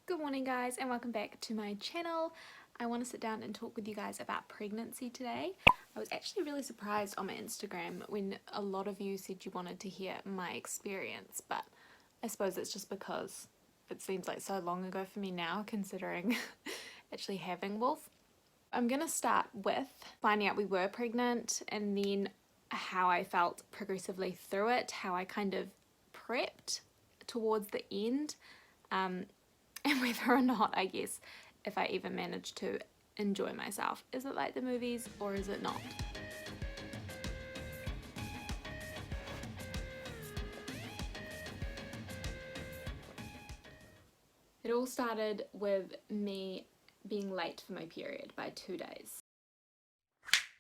Good morning guys and welcome back to my channel. I want to sit down and talk with you guys about pregnancy today. I was actually really surprised on my Instagram when a lot of you said you wanted to hear my experience, but I suppose it's just because it seems like so long ago for me now considering actually having Wolf. I'm gonna start with finding out we were pregnant and then how I felt progressively through it, how I kind of prepped towards the end, and whether or not, I guess, if I even managed to enjoy myself. Is it like the movies or is it not? It all started with me being late for my period by 2 days.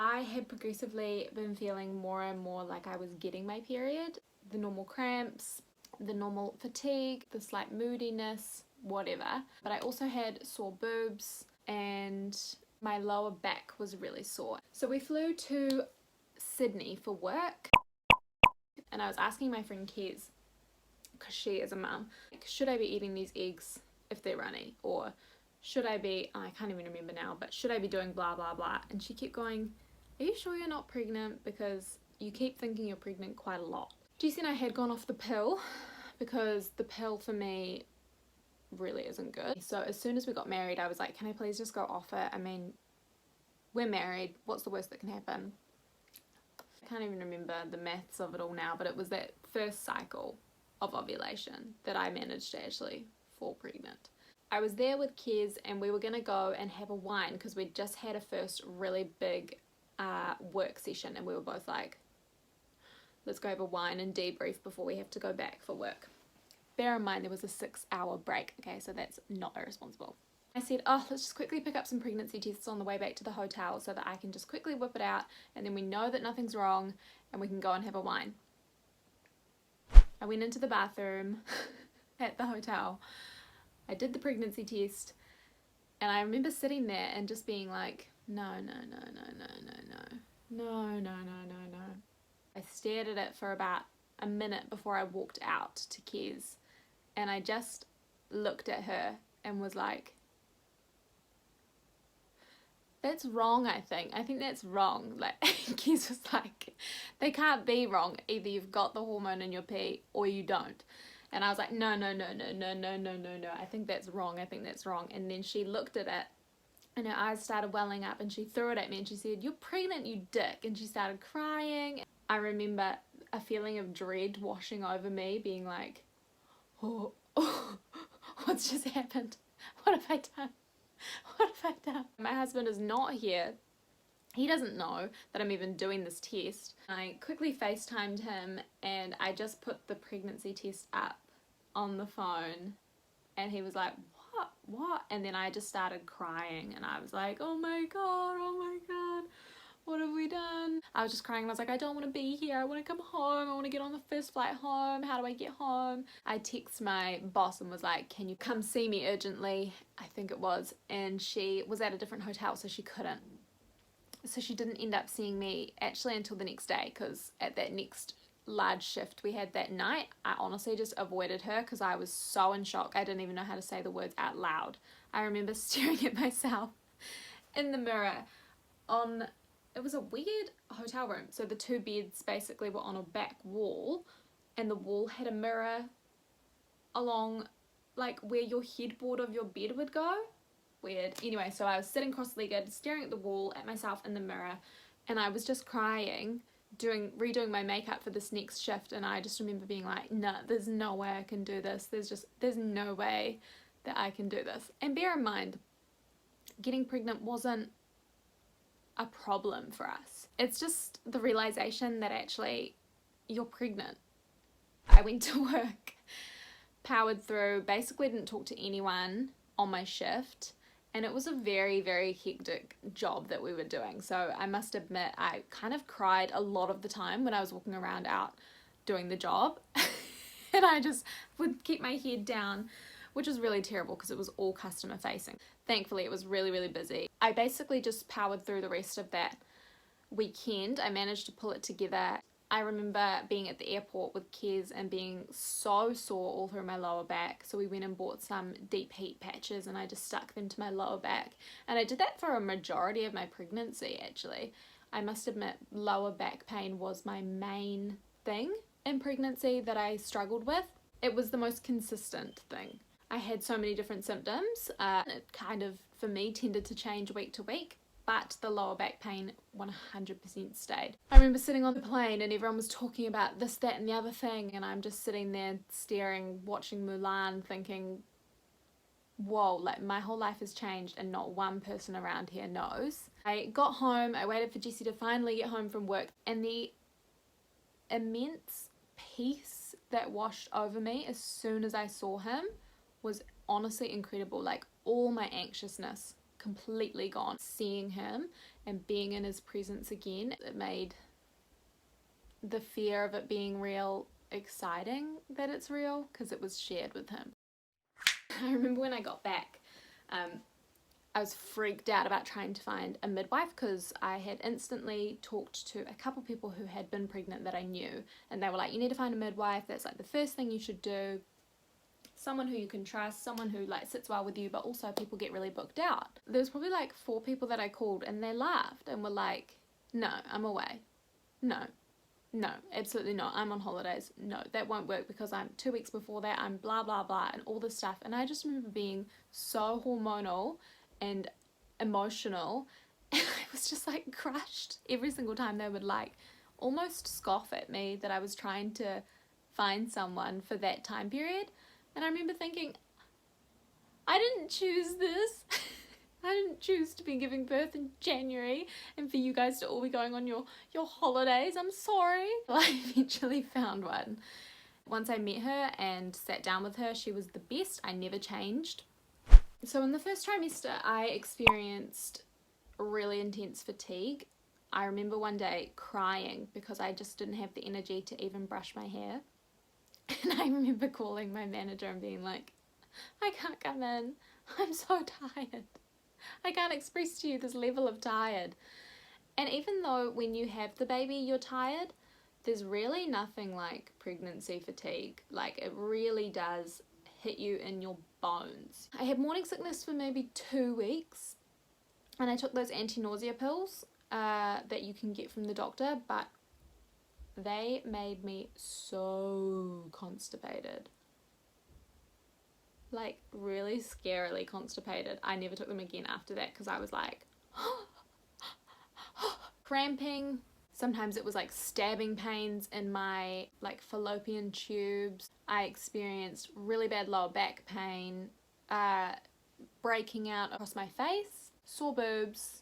I had progressively been feeling more and more like I was getting my period. The normal cramps, the normal fatigue, the slight moodiness, whatever. But I also had sore boobs and my lower back was really sore. So we flew to Sydney for work and I was asking my friend Kez, because she is a mum, like, should I be eating these eggs if they're runny? Or should I be, I can't even remember now, but should I be doing blah blah blah? And she kept going, are you sure you're not pregnant? Because you keep thinking you're pregnant quite a lot. Jesse and I had gone off the pill because the pill for me really isn't good. So as soon as we got married, I was like, can I please just go off it? I mean, we're married, what's the worst that can happen? I can't even remember the maths of it all now, but it was that first cycle of ovulation that I managed to actually fall pregnant. I was there with Kez and we were gonna go and have a wine because we'd just had a first really big work session and we were both like, let's go have a wine and debrief before we have to go back for work. Bear in mind there was a 6-hour break, okay, so that's not irresponsible. I said, oh, let's just quickly pick up some pregnancy tests on the way back to the hotel so that I can just quickly whip it out and then we know that nothing's wrong and we can go and have a wine. I went into the bathroom at the hotel. I did the pregnancy test and I remember sitting there and just being like, no. I stared at it for about a minute before I walked out to Kez and I just looked at her and was like, that's wrong. I think that's wrong. Like, Kez was like, they can't be wrong, either you've got the hormone in your pee or you don't. And I was like, no, I think that's wrong, and then she looked at it and her eyes started welling up and she threw it at me and she said, you're pregnant, you dick, and she started crying. I remember a feeling of dread washing over me, being like, oh, what's just happened? What have I done? What have I done? My husband is not here. He doesn't know that I'm even doing this test. I quickly FaceTimed him and I just put the pregnancy test up on the phone and he was like, what? And then I just started crying and I was like, oh my god, what have we done? I was just crying and I was like, I don't want to be here, I want to come home, I want to get on the first flight home, how do I get home? I text my boss and was like, can you come see me urgently? I think it was, and she was at a different hotel so she couldn't. So she didn't end up seeing me actually until the next day, because at that next large shift we had that night, I honestly just avoided her because I was so in shock. I didn't even know how to say the words out loud. I remember staring at myself in the mirror on, it was a weird hotel room. So the two beds basically were on a back wall and the wall had a mirror along like where your headboard of your bed would go. Weird. Anyway, so I was sitting cross-legged, staring at the wall, at myself in the mirror, and I was just crying, redoing my makeup for this next shift, and I just remember being like, no, there's no way I can do this. There's no way that I can do this. And bear in mind, getting pregnant wasn't a problem for us. It's just the realization that actually you're pregnant. I went to work, powered through, basically didn't talk to anyone on my shift. And it was a very, very hectic job that we were doing. So I must admit, I kind of cried a lot of the time when I was walking around out doing the job. And I just would keep my head down, which was really terrible because it was all customer facing. Thankfully, it was really, really busy. I basically just powered through the rest of that weekend. I managed to pull it together. I remember being at the airport with Kez and being so sore all through my lower back. So we went and bought some deep heat patches and I just stuck them to my lower back. And I did that for a majority of my pregnancy, actually. I must admit, lower back pain was my main thing in pregnancy that I struggled with. It was the most consistent thing. I had so many different symptoms. It kind of, for me, tended to change week to week. But the lower back pain 100% stayed. I remember sitting on the plane and everyone was talking about this, that and the other thing, and I'm just sitting there staring, watching Mulan, thinking, whoa, like my whole life has changed and not one person around here knows. I got home, I waited for Jesse to finally get home from work, and the immense peace that washed over me as soon as I saw him was honestly incredible. Like all my anxiousness completely gone. Seeing him and being in his presence again, it made the fear of it being real exciting that it's real, because it was shared with him. I remember when I got back, I was freaked out about trying to find a midwife, because I had instantly talked to a couple people who had been pregnant that I knew, and they were like, you need to find a midwife, that's like the first thing you should do. Someone who you can trust, someone who like sits well with you, but also people get really booked out. There was probably like 4 people that I called and they laughed and were like, no, I'm away. No, absolutely not. I'm on holidays. No, that won't work because I'm 2 weeks before that, I'm blah, blah, blah, and all this stuff. And I just remember being so hormonal and emotional. And I was just like crushed every single time they would like almost scoff at me that I was trying to find someone for that time period. And I remember thinking, I didn't choose this. I didn't choose to be giving birth in January and for you guys to all be going on your holidays. I'm sorry. I eventually found one. Once I met her and sat down with her, she was the best. I never changed. So in the first trimester, I experienced really intense fatigue. I remember one day crying because I just didn't have the energy to even brush my hair. And I remember calling my manager and being like, I can't come in. I'm so tired. I can't express to you this level of tired. And even though when you have the baby you're tired, there's really nothing like pregnancy fatigue. Like it really does hit you in your bones. I had morning sickness for maybe 2 weeks and I took those anti-nausea pills that you can get from the doctor, but they made me so constipated. Like really scarily constipated. I never took them again after that because I was like cramping. Sometimes it was like stabbing pains in my like fallopian tubes. I experienced really bad lower back pain, breaking out across my face, sore boobs.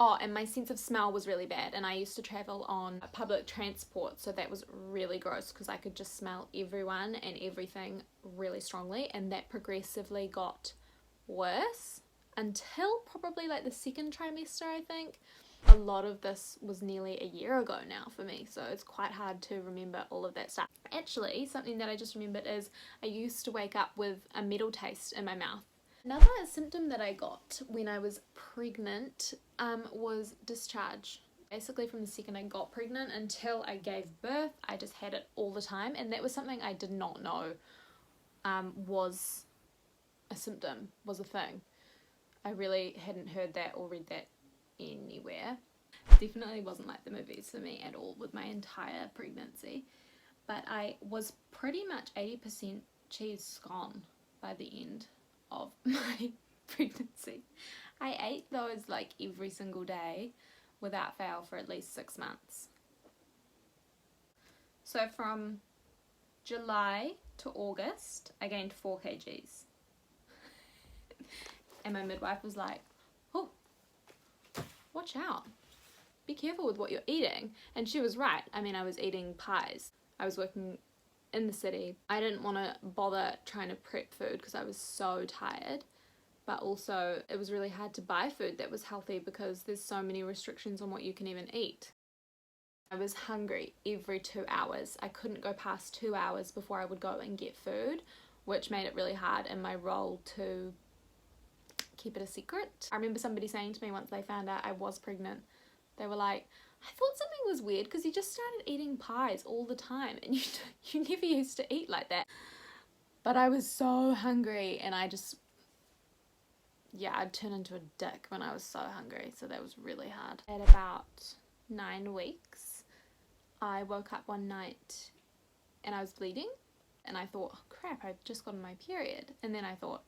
Oh, and my sense of smell was really bad, and I used to travel on public transport, so that was really gross because I could just smell everyone and everything really strongly, and that progressively got worse until probably like the second trimester, I think. A lot of this was nearly a year ago now for me, so it's quite hard to remember all of that stuff. Actually, something that I just remembered is I used to wake up with a metal taste in my mouth. Another symptom that I got when I was pregnant was discharge. Basically from the second I got pregnant until I gave birth, I just had it all the time, and that was something I did not know was a symptom, was a thing. I really hadn't heard that or read that anywhere. Definitely wasn't like the movies for me at all with my entire pregnancy, but I was pretty much 80% cheese scone by the end of my pregnancy. I ate those like every single day without fail for at least 6 months. So from July to August I gained 4 kgs and my midwife was like, oh, watch out, be careful with what you're eating. And she was right. I mean, I was eating pies. I was working in the city. I didn't want to bother trying to prep food because I was so tired, but also it was really hard to buy food that was healthy because there's so many restrictions on what you can even eat. I was hungry every 2 hours. I couldn't go past 2 hours before I would go and get food, which made it really hard in my role to keep it a secret. I remember somebody saying to me once they found out I was pregnant, they were like, I thought something was weird because he just started eating pies all the time, and you never used to eat like that. But I was so hungry, and I'd turn into a dick when I was so hungry, so that was really hard. At about 9 weeks, I woke up one night and I was bleeding, and I thought, oh, crap, I've just gotten my period. And then I thought,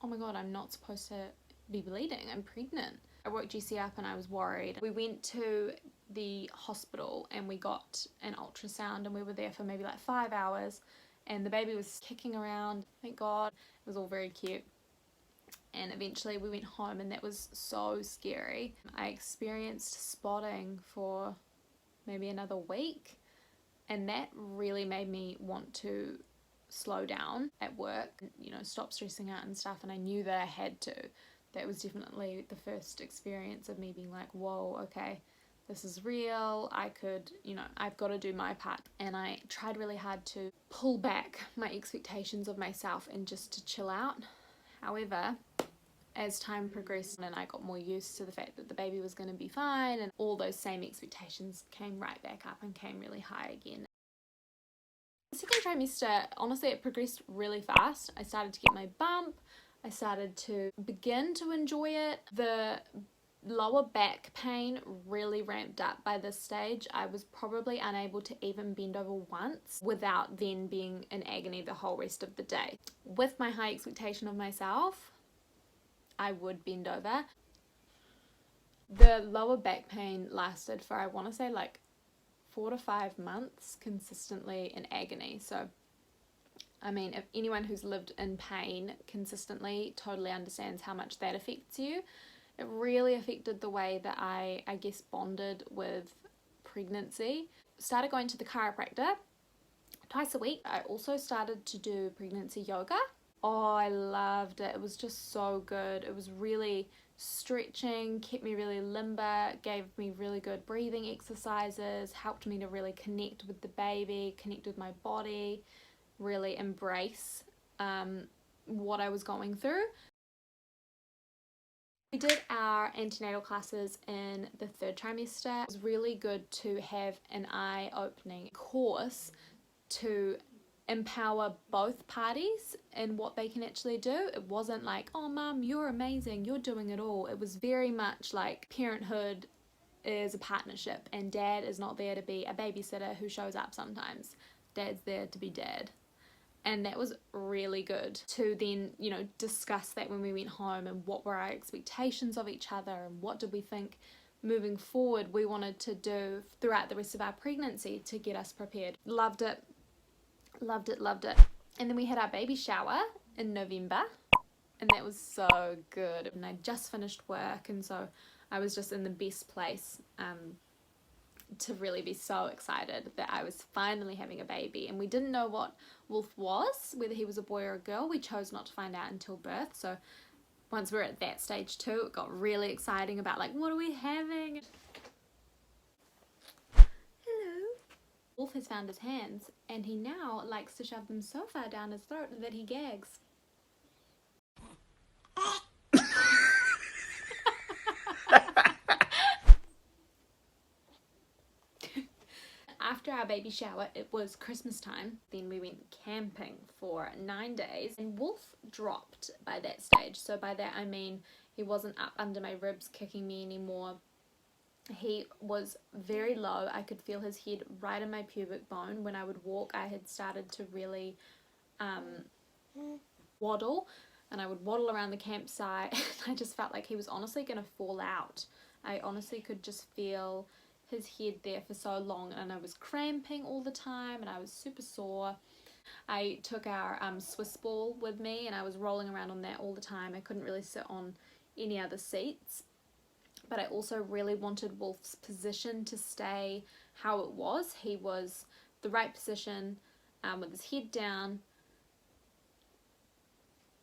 oh my god, I'm not supposed to be bleeding, I'm pregnant. I woke GC up and I was worried. We went to the hospital and we got an ultrasound, and we were there for maybe like 5 hours, and the baby was kicking around, thank god. It was all very cute. And eventually we went home, and that was so scary. I experienced spotting for maybe another week, and that really made me want to slow down at work, you know, stop stressing out and stuff, and I knew that I had to. That was definitely the first experience of me being like, whoa, okay, this is real. I could, you know, I've got to do my part. And I tried really hard to pull back my expectations of myself and just to chill out. However, as time progressed and I got more used to the fact that the baby was going to be fine, and all those same expectations came right back up and came really high again. The second trimester, honestly, it progressed really fast. I started to get my bump. I started to begin to enjoy it. The lower back pain really ramped up by this stage. I was probably unable to even bend over once without then being in agony the whole rest of the day. With my high expectation of myself, I would bend over. The lower back pain lasted for, I want to say, like 4 to 5 months consistently in agony. So I mean, if anyone who's lived in pain consistently totally understands how much that affects you. It really affected the way that I guess, bonded with pregnancy. Started going to the chiropractor twice a week. I also started to do pregnancy yoga. Oh, I loved it. It was just so good. It was really stretching, kept me really limber, gave me really good breathing exercises, helped me to really connect with the baby, connect with my body, really embrace what I was going through. We did our antenatal classes in the 3rd trimester. It was really good to have an eye-opening course to empower both parties in what they can actually do. It wasn't like, oh mum, you're amazing, you're doing it all. It was very much like parenthood is a partnership, and dad is not there to be a babysitter who shows up sometimes. Dad's there to be dad. And that was really good to then, you know, discuss that when we went home, and what were our expectations of each other, and what did we think moving forward we wanted to do throughout the rest of our pregnancy to get us prepared. Loved it, loved it, loved it. And then we had our baby shower in November, and that was so good. And I just finished work, and so I was just in the best place to really be so excited that I was finally having a baby. And we didn't know what Wolf was, whether he was a boy or a girl. We chose not to find out until birth. So once we're at that stage too, it got really exciting about like, what are we having? Hello. Wolf has found his hands, and he now likes to shove them so far down his throat that he gags. After our baby shower, it was Christmas time. Then we went camping for 9 days, and Wolf dropped by that stage. So by that I mean he wasn't up under my ribs kicking me anymore. He was very low. I could feel his head right in my pubic bone. When I would walk, I had started to really waddle, and I would waddle around the campsite. I just felt like he was honestly going to fall out. I honestly could just feel his head there for so long, and I was cramping all the time, and I was super sore. I took our Swiss ball with me, and I was rolling around on that all the time. I couldn't really sit on any other seats, but I also really wanted Wolf's position to stay how it was. He was the right position, with his head down.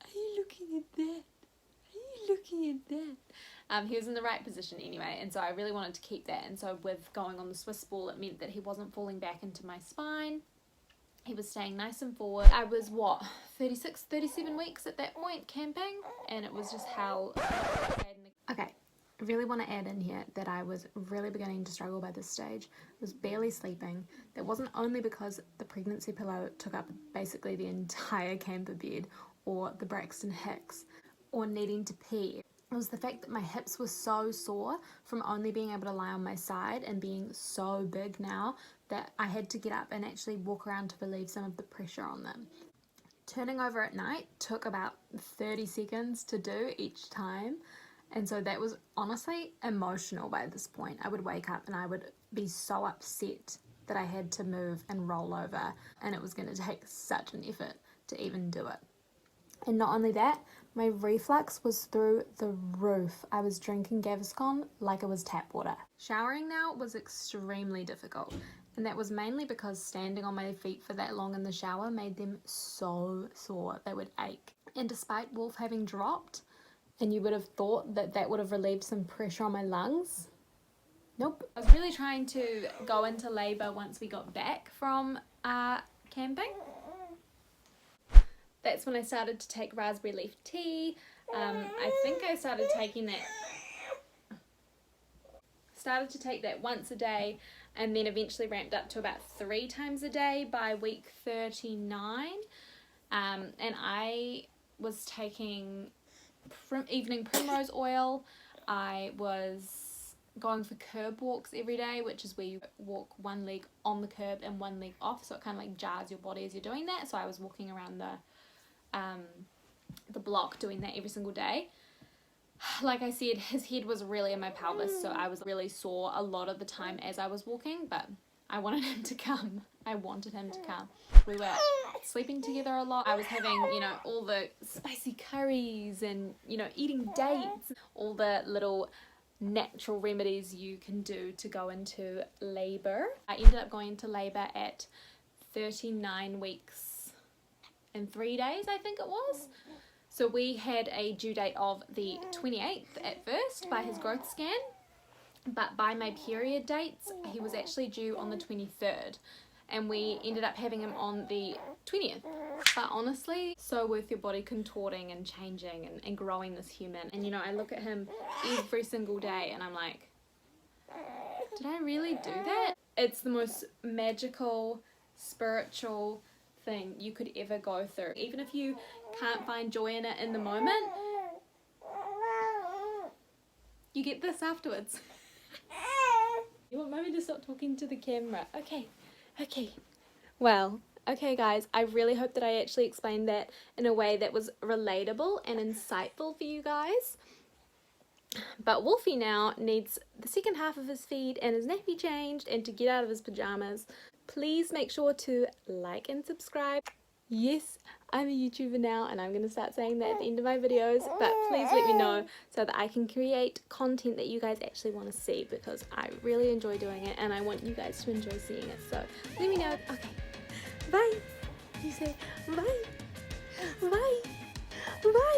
Are you looking at that? Are you looking at that? He was in the right position anyway, and so I really wanted to keep that. And so with going on the Swiss ball, it meant that he wasn't falling back into my spine. He was staying nice and forward. I was, 36, 37 weeks at that point camping, and it was just hell. Okay, I really want to add in here that I was really beginning to struggle by this stage. I was barely sleeping. That wasn't only because the pregnancy pillow took up basically the entire camper bed, or the Braxton Hicks, or needing to pee. It was the fact that my hips were so sore from only being able to lie on my side and being so big now that I had to get up and actually walk around to relieve some of the pressure on them. Turning over at night took about 30 seconds to do each time, and so that was honestly emotional by this point. I would wake up and I would be so upset that I had to move and roll over, and it was going to take such an effort to even do it. And not only that, my reflux was through the roof. I was drinking Gaviscon like it was tap water. Showering now was extremely difficult, and that was mainly because standing on my feet for that long in the shower made them so sore. They would ache. And despite Wolf having dropped, and you would have thought that that would have relieved some pressure on my lungs, nope. I was really trying to go into labour once we got back from camping. That's when I started to take raspberry leaf tea. I think I started taking that once a day, and then eventually ramped up to about 3 times a day by week 39. And I was taking evening primrose oil. I was going for curb walks every day, which is where you walk one leg on the curb and one leg off, so it kind of like jars your body as you're doing that. So I was walking around the block doing that every single day. Like I said, his head was really in my pelvis, so I was really sore a lot of the time as I was walking, but I wanted him to come. I wanted him to come. We were sleeping together a lot. I was having, you know, all the spicy curries and, you know, eating dates, all the little natural remedies you can do to go into labour. I ended up going into labour at 39 weeks and 3 days, I think it was. So we had a due date of the 28th at first by his growth scan, but by my period dates, he was actually due on the 23rd, and we ended up having him on the 20th. But honestly, so worth your body contorting and changing and growing this human. And you know, I look at him every single day and I'm like, did I really do that? It's the most magical, spiritual thing you could ever go through. Even if you can't find joy in it in the moment, you get this afterwards. You want mommy to stop talking to the camera? Okay. Well, okay guys, I really hope that I actually explained that in a way that was relatable and insightful for you guys. But Wolfie now needs the second half of his feed and his nappy changed and to get out of his pajamas. Please make sure to like and subscribe. Yes, I'm a YouTuber now and I'm going to start saying that at the end of my videos, but please let me know so that I can create content that you guys actually want to see, because I really enjoy doing it and I want you guys to enjoy seeing it. So let me know. Okay, bye. You say bye. Bye. Bye.